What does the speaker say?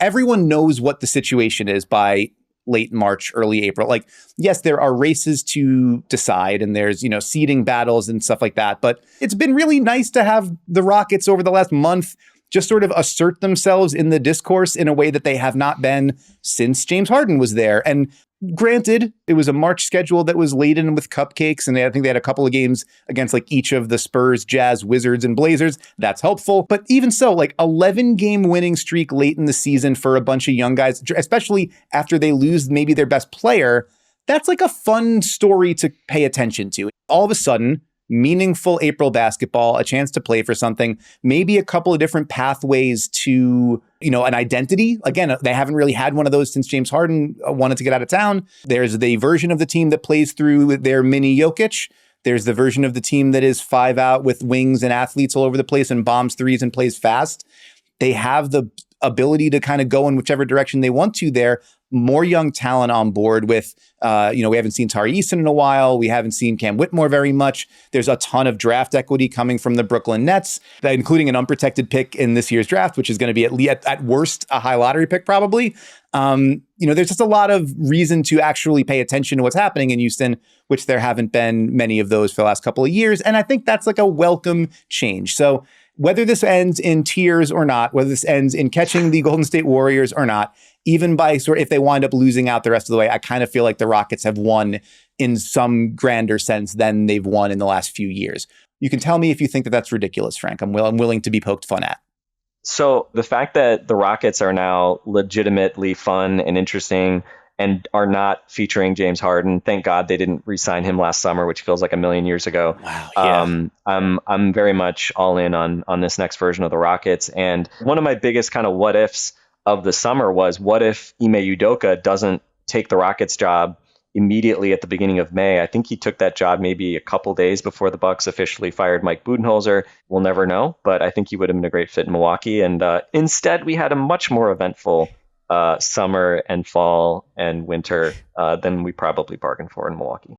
everyone knows what the situation is by late March, early April. Like, yes, there are races to decide and there's, seeding battles and stuff like that. But it's been really nice to have the Rockets over the last month just sort of assert themselves in the discourse in a way that they have not been since James Harden was there. And granted, it was a March schedule that was laden with cupcakes, and I think they had a couple of games against like each of the Spurs, Jazz, Wizards, and Blazers. That's helpful. But even so, like 11-game winning streak late in the season for a bunch of young guys, especially after they lose maybe their best player, that's like a fun story to pay attention to. All of a sudden, meaningful April basketball, a chance to play for something, maybe a couple of different pathways to, an identity. Again, they haven't really had one of those since James Harden wanted to get out of town. There's the version of the team that plays through their mini Jokic. There's the version of the team that is 5 out with wings and athletes all over the place and bombs threes and plays fast. They have the ability to kind of go in whichever direction they want to there. More young talent on board with, we haven't seen Tari Eason in a while. We haven't seen Cam Whitmore very much. There's a ton of draft equity coming from the Brooklyn Nets, including an unprotected pick in this year's draft, which is going to be at worst a high lottery pick probably. There's just a lot of reason to actually pay attention to what's happening in Houston, which there haven't been many of those for the last couple of years. And I think that's like a welcome change. So whether this ends in tears or not, whether this ends in catching the Golden State Warriors or not, even by if they wind up losing out the rest of the way, I kind of feel like the Rockets have won in some grander sense than they've won in the last few years. You can tell me if you think that that's ridiculous, Frank. I'm willing to be poked fun at. So the fact that the Rockets are now legitimately fun and interesting and are not featuring James Harden. Thank God they didn't re-sign him last summer, which feels like a million years ago. Wow, yeah. I'm very much all in on this next version of the Rockets. And one of my biggest kind of what ifs of the summer was, what if Ime Udoka doesn't take the Rockets job immediately at the beginning of May? I think he took that job maybe a couple days before the Bucks officially fired Mike Budenholzer. We'll never know, but I think he would have been a great fit in Milwaukee. And instead, we had a much more eventful summer and fall and winter than we probably bargained for in Milwaukee.